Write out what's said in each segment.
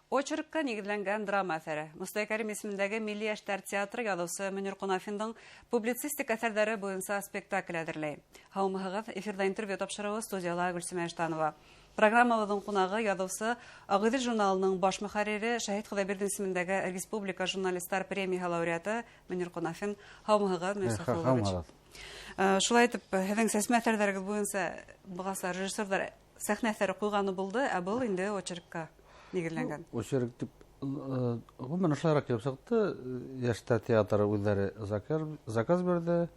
Очеркка нигезләнгән драма әсәре. Мостай Кәрим исемендәге Милли яшьләр театры язучысы Мөнир Кунафиндың публицистик әсәрләре буенча спектакль әзерләй. Һаумыгыз, эфирда интервью тапшыруы студияла Гөлсемә Эштанова. Программабызның кунагы язучысы Агыйдел журналының баш мөхәррире Шәһид Худайбердин исемендәге Республика журналистлар премия лауреаты Мөнир Кунафин. Һаумыгыз, Мөнир. Шулай итеп, һеҙҙең сәсмә әҫәрҙәрегеҙ буйынса бығаса режиссерҙар сәхнә әҫәре ҡуйғаны булды, ә был инде очеркка нигеҙләнгән. Очерк тип, ғүмән ошайыраҡ килеп сыҡты. Йәштәр театры үҙҙәре заказ бирҙе.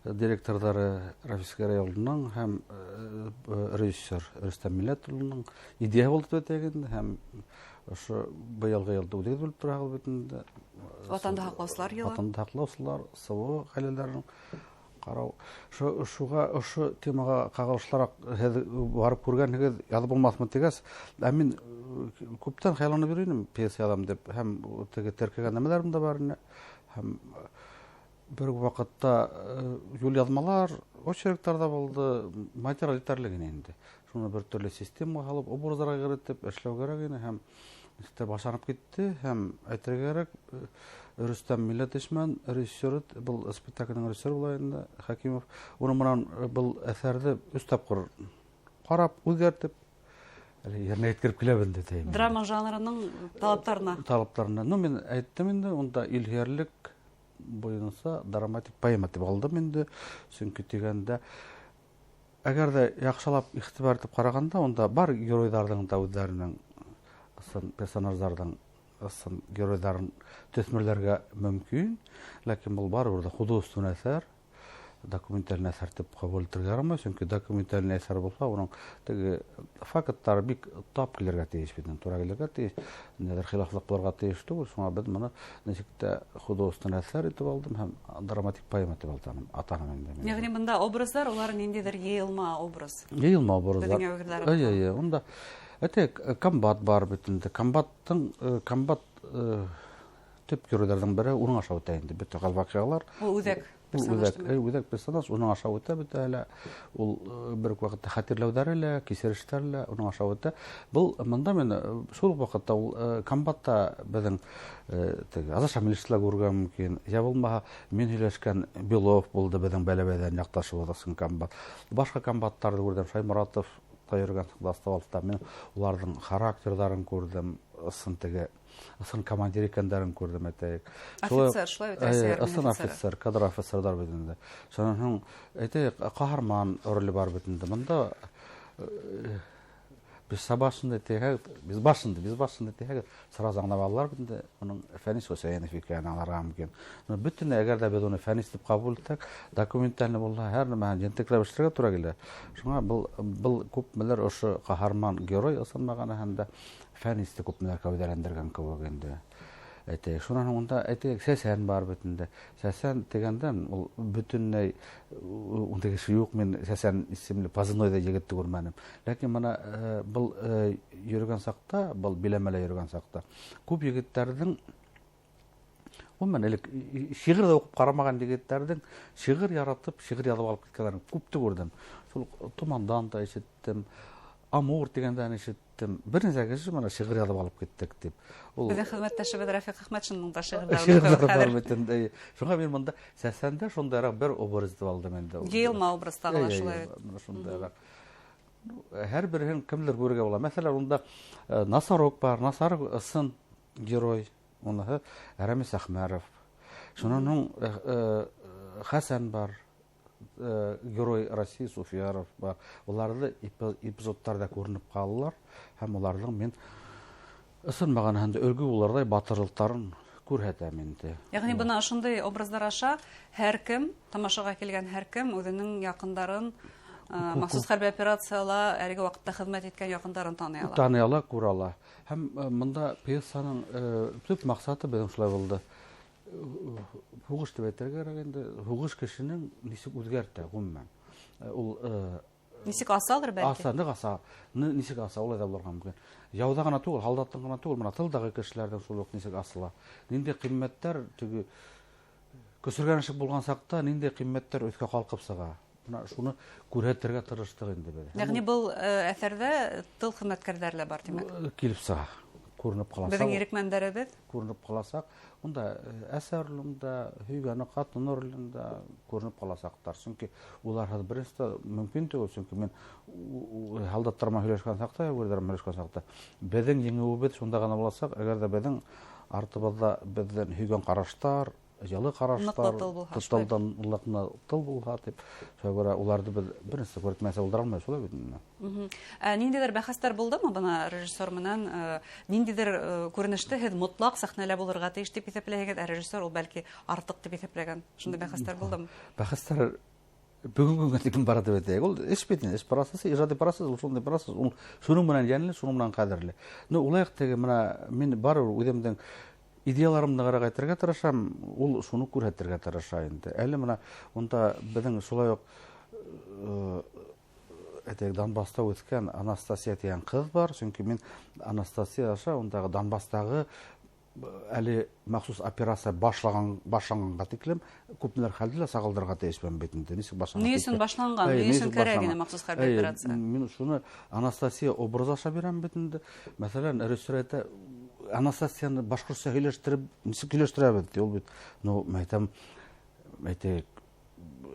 Директорҙары Рафис Гәрәйұлының һәм режиссер Рөстәм Милләтұлының идея булды тегенде һәм ошо быйылғы йылда үҙегеҙ белеп торағыҙ бит инде. Ватанды һаҡлаусылар йылы. Ватанды һаҡлаусылар, СВО ғаиләләрен ҡарау. Ошо темаға ҡағылышлыраҡ һеҙ барып күргәнһегеҙ яҙып булмаҫмы тигәс, ә мин күптән хыялланып йөрөнөм пьеса яҙам дип, һәм теге теркәгән нәмәләрем дә бар ине. Һәм бер ваҡытта юл яҙмалар, очерктар да булды, материал етерлек ине инде. Шуны бер төрлө системаға һалып, образларға киретеп эшләү кәрәк ине һәм башарып китте һәм әйтергә кәрәк, Рөстәм Милләтишмән режиссер, был спектакльнең режиссеры була инде Хәкимов. Уның менән был әҫәрҙе өс тапҡыр ҡарап, үҙгәртеп, еренә еткереп киләбеҙ инде тием. Драма жанрының талаптарына. Ну, мин әйттем инде, унда илһөйәрлек буйынса драматик поэма тип алдым инде. Сөнки тигәндә, әгәр дә яҡшылап иғтибар итеп ҡарағанда, унда бар геройҙарҙың да үҙҙәренең персонаждарҙың геройҙарын төҫмөрләргә мөмкин, ләкин был барыбер дә художественный әҫәр, документальный әҫәр тип ҡабул итергә ярамай, сөнки документальный әҫәр булһа, уның теге факттары бик тап килергә тейеш бит, тура килергә тейеш, нидер хилафлыҡ булырға тейеш түгел. Шуңа беҙ моны нисек тә художественный әҫәр итеп алдым һәм драматик поэма тип атаным инде. Ягъни бында образдар, улар ниндейҙер йыйылма образ. Йыйылма образдар. Унда комбат бар бит инде. Комбат төп геройҙарҙың бере уның аша үтә инде. Бөтә ваҡиғалар. Ул үҙәк. Үҙәк персонаж, уның аша үтә бөтә әле. Ул бер ваҡытта хәтерләүҙәре лә, кисерештәр лә уның аша үтә. Был мында мен шул ваҡытта ул комбатта беҙҙең Азаша милициялар күргән мөмкин. Я булмаһа, мин һөйләшкән Белов булды беҙҙең Бәләбәйҙән яҡташыбыҙ ысын комбат. Башҡа комбаттарҙы күрҙем, Шайморатов йөрөгән Дастауалта. Мин уларҙың характерҙарын күрҙем, ысын командир икәндәрен күрҙем, әйтәйек. Офицер, шулай үтә. Ысын офицер, кадр офицерҙар бит инде. Шуның әйтәйек, ҡаһарман роле бар бит инде. Мында безбашынды тиһәгеҙ, сразу аңлап алалар бит инде. Уның Фәнис Хөсәйенов икәнен аңларға мөмкин. Бөтөнләй әгәр дә беҙ уны Фәнис дип ҡабул итһәк, документальный булһа, һәр нәмәһен ентекләп эшләргә тура килә. Шуңа был күпмелер ошо ҡаһарман герой ысын мәғәнәһендә Фәнисте күпмеләр кәүҙәләндергән кеүек инде. Әйтәйек, шунан һуңында әйтәйек, Сәсән бар бит инде. Сәсән дигәндән ул бөтөнләй унда кеше юҡ, мин Сәсән исемле позывной егетте күрмәнем. Ләкин бына был йөрөгән саҡта, был биләмәлә йөрөгән саҡта, күп егеттәрҙең, ғүмән элек шиғыр ҙа уҡып ҡарамаған егеттәрҙең шиғыр яратып, шиғыр яҙып алып киткәндәрен күпте күрҙем. Шул Томандан да ишеттем, Амур дигәндән ишеттем. Бер нисә кеше бына шиғыр яҙып алып киттек дип. Беҙҙең хеҙмәттәшебеҙ Рәфиҡ Әхмәтшиндың да шиғырҙары бар бит инде. Шуға мин монда Сәсәндә шундайыраҡ бер образ итеп алдым инде. Йыйылма образтағы шулай. Шундайыраҡ. Һәр береһен кемдер күрергә була. Мәҫәлән, унда Насарок бар. Насарок ысын герой. Уныһы Рәмис Әхмәров. Шунан һуң Хәсән бар. Герой России Суфияров бар. Уларҙы эпизодтарда күренеп ҡалалар һәм уларҙың мин ысын мәғәнәһендә өлгө булырҙай батырлыҡтарын күрһәтәм инде. Яғни бына ошондай образдар аша һәр кем, тамашаға килгән һәр кем үҙенең яҡындарын, махсус хәрби операцияла әлеге ваҡытта хеҙмәт иткән яҡындарын таный ала. Таный ала, күрә ала. Һәм мында пьесаның төп маҡсаты беҙҙең шулай булды. Һуғыш дип әйтергә кәрәк инде. Һуғыш кешенең нисек үҙгәртә ғүмүмән. Ул нисек асалыр бәлки? Нисек аса, улай да булырға мөмкин. Яуҙа ғына түгел, һалдаттың ғына түгел, мына тылдағы кешеләрҙең шул уҡ нисек асыла. Ниндәй ҡиммәттәр теге көсөргәнешек булған саҡта ниндәй ҡиммәттәр өҫкә ҡалҡып сыға. Шуны күрһәтергә тырыштыҡ инде беҙ. Яғни был әҫәрҙә тыл хеҙмәткәрҙәре лә бар, тимәк. Килеп сыға. күренеп каласа. Безнең ирекмәннәребез Күренеп каласак, унда әсәр урынында, һөйгәне катын урынында күренеп каласактар. Чөнки улар хәзер беренче мөмкин түгел, чөнки мен һалдаттарма һөйләшкән сакта, гүрдәрем һөйләшкән сакта, безнең җиңүебез шунда гына буласак, әгәр дә безнең артыбызда бездән һөйгән караштар, җылы караштар, тоталданлыкны тыл булса дип, шуңа уларды без беренче күрәтмәсә булдыра алмый, шулай бит. Ниндидер бәхәсләр булдымы бына режиссер менән? Ниндидер күренеште һез мотлак сәхнәлә булырга тиеш дип исәпләгән, режиссер ул бәлки артык дип исәпләгән. Шундай бәхәсләр булдымы? Бәхәсләр бүгенге көн бара дип әйтәйек. Ул эш бит, эш процессы, иҗади процесс, ул шундый процесс, ул шуның белән янлы, шуның белән кадерле. Улайык теге менә мин бар үземнең идеяларымны гайтырга тырышам, ул шуны күрһәтергә тырыша инде. Әле менә унда безнең шулай ук Донбасста үткән Анастасия дигән кыз бар, чөнки мин Анастасия аша ундагы Донбасстагы әле махсус операция башланганга тиклем күпмеләр хәлдә сагылдырырга тиешмен бит инде. Нисек башланган? Ни өчен башланган? Ни өчен кирәк ине махсус хәрби операция? Мин шуны Анастасия образ аша бирәм бит инде. Мәсәлән, режиссер Анастасияны башкортча һөйләштереп, нисек һөйләштерәбез ди ул бит. Мәйтәм,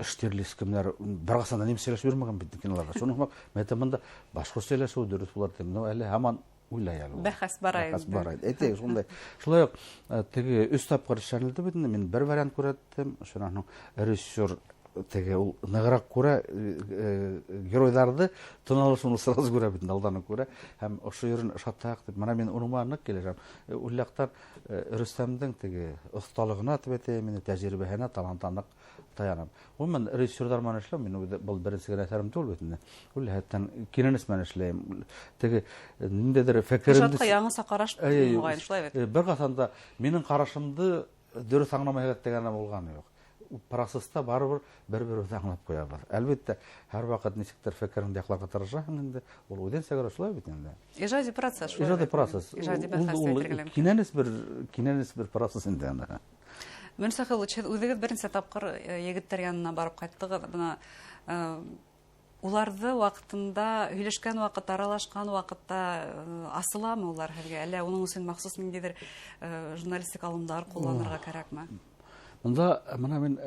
Штирлиц кемнәр баргасында немец сөйләшеп йөрмәгән бит киноларга. Шуның мәйтәм монда башкортча сөйләшү дөрес булыр дип. Әле һаман уйлай әле. Бәхәс бара инде. Әйтәйек, шундай. Шулай ук теге өч тапкыр эшләнелде бит инде. Мин бер вариант күрәттем. Шуның режиссер теге ул ныграк күрә, геройларны тыналышуны сразу күрә бит, алдан күрә. Һәм ошо йөрен шаттак дип, менә мин уның нык киләм. Уйлактан Рөстәмнең теге осталыгына дип әйтәм, мине тәҗрибәһенә, талантына таянам. Ул мен режиссерлар менән эшләм, мин бу беренче генә әсәрем түгел бит инде. Ул хәттән кинонис менән эшләйм. Теге ниндидер фикеремне Ижадка яңа караш булган, шулай бит. Бер касанда минең карашымды дөрес аңламаят дигән булган юк. Процесста барыбер бер-беребезне аңлап куябыз. Әлбәттә, һәр вакыт ничектер фикереңне якларга тырышасың инде. Ул үдән сәгәрә шулай бит инде. Ижади процесс шулай. Ижади процесс. Ижади бәхәс Кинонис бер процесс инде. Мен Сахилович, үзегез беренче тапкыр егетләр янына барып кайттыгыз. Бuna уларны вакытында һөйләшкән вакыт, аралашкан вакытта асыламы улар һәргә? Әллә уның өчен махсус ниндидер журналистик алымнар кулланырга кирәкме? Монда менә мин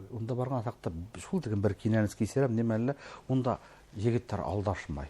унда барган сакта шул дигән бер кинәнес кисерәм, нимәллә, унда егетләр алдашмай.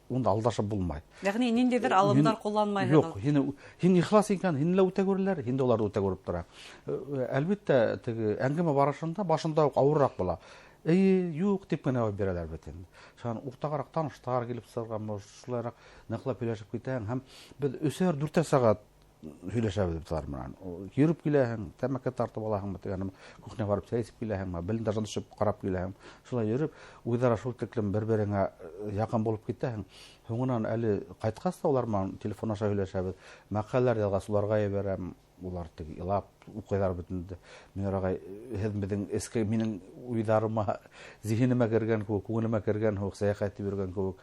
Унда алдашып булмай. Ягъни ниндидер алымнар кулланмай. Юк, һин ихлас икән, һин лә үтә күрәләр, һин дә уларны үтә күреп тора. Әлбәттә, теге әңгәмә барышында башында ук авыррак була. Юк дип кенә бирәләр бит инде. Шуны уртагарак таныштар килеп сырган, шулайрак ныклап һөйләшеп китәң һәм без 3-4 сәгать һөйләшәбез бит алар менән. Йөреп киләһең, тәмәке тартып алаһың дигән, кухня барып чәй эчеп киләһең, белендә җанышып карап киләһең. Шулай йөреп, үзара шул тиклем бер-береңә якын булып китәһең. Соңыннан әле кайткас та алар менән телефон аша һөйләшәбез. Мәкаләләр язгас, уларга ябарам. Улар теге илап укыйлар бит инде. Мин арага безнең эске минең уйдарыма, зиһенемә кергән күк, күңелемә кергән күк, сәяхәт итеп йөргән күк.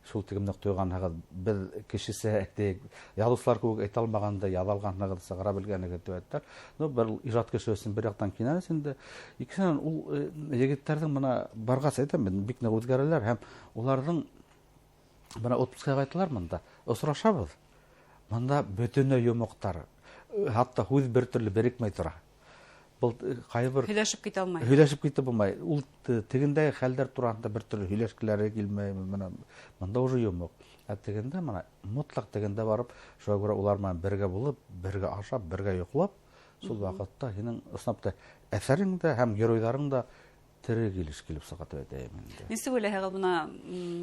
Шул тигемне тойган хәзер без кешесе әйтик, язучылар күк әйтә алмаганда язалганлыгын сыгыра белгәнлеге төбәттер. Бер иҗат кешесен бер яктан кинәнес инде. Икенчедән ул егетләрнең моны баргас әйтәм, бик нык үзгәрәләр һәм уларның моны отпускка кайталар монда. Осрашабыз. Монда бөтенләй йомыктар. Хатта хүз бер төрле берекмәй тора. Бул кайбер һөйләшеп китә алмай. Һөйләшеп китә булмай. Ул тегендәге хәлләр турында бер төрле һөйләшкеләре килмәй. Монда уже йомык. Тегендә моны мотлак тегендә барып, шуңа күрә улар белән бергә булып, бергә ашап, бергә йоклап, шул вакытта һинең ысынапта әсәрең дә һәм геройларың да тере килеп сыга дип әйтәм инде. Нисек уйлыйсыз, буна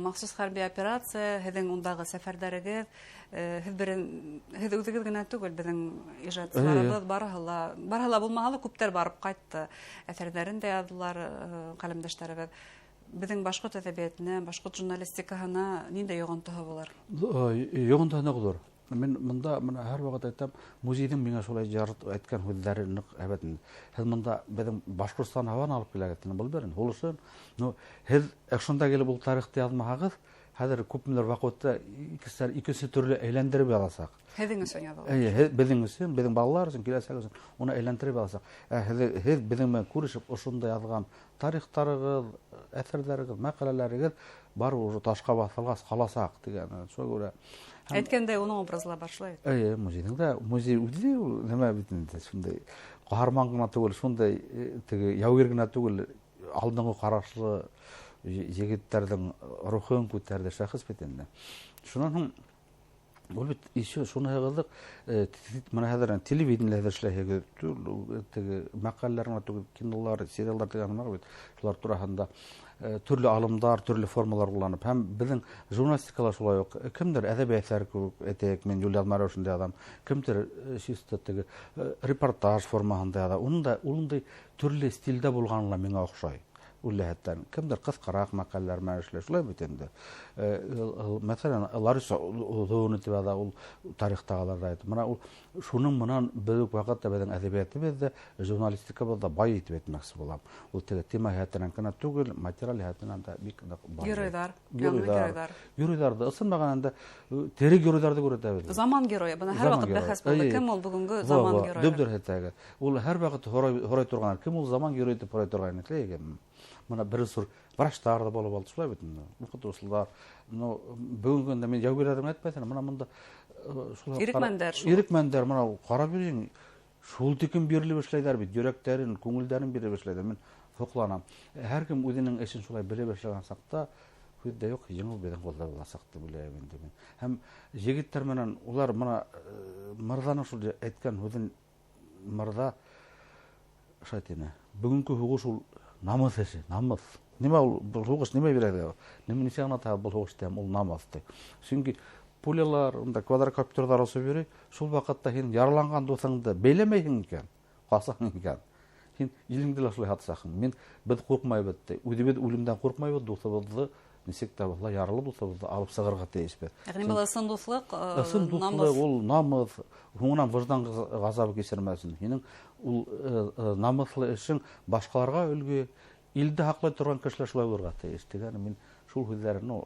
махсус хәрби операция, һеҙҙең ундагы сәфәрҙәрегеҙ, һеҙ үҙегеҙ генә түгел, беҙҙең ижадсыларыбыҙ барыһы ла булмаһа ла күптәр барып ҡайтты. Әҫәрҙәрен дә яҙҙылар ҡәләмдәштәребеҙ. Беҙҙең башҡорт әҙәбиәтенә, башҡорт журналистикаһына ниндәй йоғонтоһо булыр? Йоғонтоһо ныҡ ҙур. Мен монда һәр ваҡыт әйтәм, музейҙың миңә шулай жарыт әйткән һүҙҙәре ныҡ әбәт. Һеҙ монда беҙҙең Башҡортостан һауаны алып киләгеҙ, был берен, һулышын. Һеҙ шунда килеп ул тарихты яҙмаһағыҙ, хәҙер күпмелер ваҡытта икенсе төрлө әйләндереп язасаҡ. Һеҙҙең өсөн яҙылыр. Беҙҙең өсөн, беҙҙең балалар өсөн, киләсәк өсөн, уны әйләндереп язасаҡ. Һеҙ беҙҙең менән күрешеп, ошонда яҙған тарихтарығыҙ, әҫәрҙәрегеҙ, мәҡәләләрегеҙ бар уже ташка басылгас каласак деген. Шуга күрә Әйткәндәй, уның образлары бар шулай. музейның да музей үзе ул нема бит инде шундай каһарман гына түгел, шундай теге яугир гына түгел, алдыңгы карашлы егеттердің рухын күтәрде шәхес бит инде. Шуннан ул бит еще шуны ягылдык, менә хәзер телевидениеләрдә эшләһәге теге мәкалләрне түгел, кинолар, сериаллар дигәннәр бит. Шулар турында төрле алымдар, төрле формалар кулланып, һәм безнең журналистикалар шулай ук. Кемдер әдәбиятлар күп әйтәк, мен Юлия Марошинда адам, кемдер чисто теге репортаж формасында да, унда төрле стильдә булганлар миңа охшай. Үлләһәттән кемдер кыскарак мәкалләр мәгълүматлар шулай бит инде. Мәсәлән, Лариса Удонова ул тарихтагыларда әйтә. Менә ул шуның менән бөек вакытта безнең әдәбиятыбызда, журналистикабызда бай итеп әйтмәкче булам. Ул теге тема һәттән генә түгел, материал һәттән дә бик бар. Геройлар да ысынмаганда терек геройларда күрәбез. Заман герое. Буны һәр вакыт бәхәс булды. Кем ул бүгенге заман герое? Дубдер һәттәге. Ул һәр вакыт хорой торган. Кем ул заман герое дип хорой торган икән? Менә бер сур врачтар да булып алды, шулай бит инде. Укытучылар, бүгенге көндә мен яугирләрдән әйтмәсәм, менә монда шулай ирекмәндәр, менә карап йөрин, шул тикем бирелеп эшләйләр бит, йөрәкләрен, күңелләрен биреп эшләйләр. Мен хокланам. Һәркем үзенең эшен шулай биреп эшләгән сакта, күздә юк, җиңел белән кулда буласак дип уйлыйм инде мен. Һәм җегетләр менән улар менә мырзаның шул әйткән үзен мырза шайтина. Бүгенге хугыш ул намаз эше, намаз. Нима ул хугыш нима бирәләр? Нима нисәгә ата бу хугыш тем ул намаз ди. Чөнки пулялар, унда квадрокоптердар осып йөри, шул вакытта һин яраланган дусыңды бәйләмәйһең икән, касаң икән. Һин илеңдә шулай хатсаһың. Мен без куркмайбыз ди. Үзебез үлемдән куркмайбыз, дусыбызны нисек тә булса яралы дусыбызны алып сыгырга тиешбез. Ягъни бу сын дуслык, намаз, ул намаз, хуңнан вождан газабы кечермәсен. Һинең ул намазлы эшең башкаларга үлге, илдә хаклы торган кешеләр шулай булырга тиеш дигән. Мин шул хүзләрне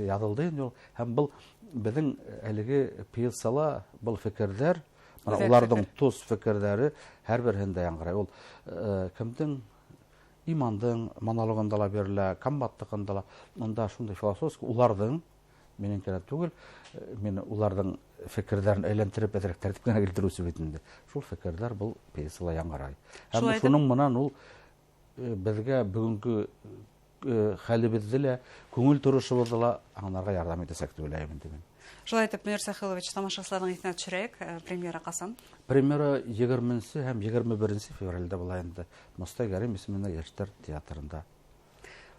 язылды инде ул. Һәм бу безнең әлеге пьесала, бу фикерләр, уларның тус фикерләре һәр берендә яңгырый. Ул кемдән имандың монологында ла бирелә, комбаттыгында ла, монда шундый философик уларның менен кенә түгел, мен уларның фикерләрен әйләндереп әзрәк тәртипкә килтерүсе бит инде. Шул фикерләр бу пьесала яңгырый. Һәм шуның менән ул безгә бүгенге хәлебезне лә, күңел торышыбызны ла аңларга ярдәм итәсәк дип уйлыйм инде мен. Шулай итеп, Мөнир Сәхилович, тамашачыларның исенә төшерәйек. Премьера касан? Премьера 20 һәм 21 февральдә була инде. Мостай Кәрим исемендә Яшьләр театрында.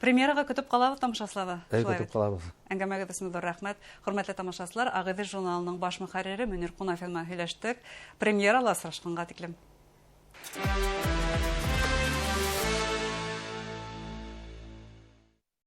Премьерага көтеп калабыз тамашачыларга. Көтеп калабыз. Әңгәмәгез өчен зур рәхмәт. Хөрмәтле тамашачылар, Агыйдел журналының баш мөхәррире Мөнир Кунафин белән һөйләштек. Премьерала сырашканга тиклем.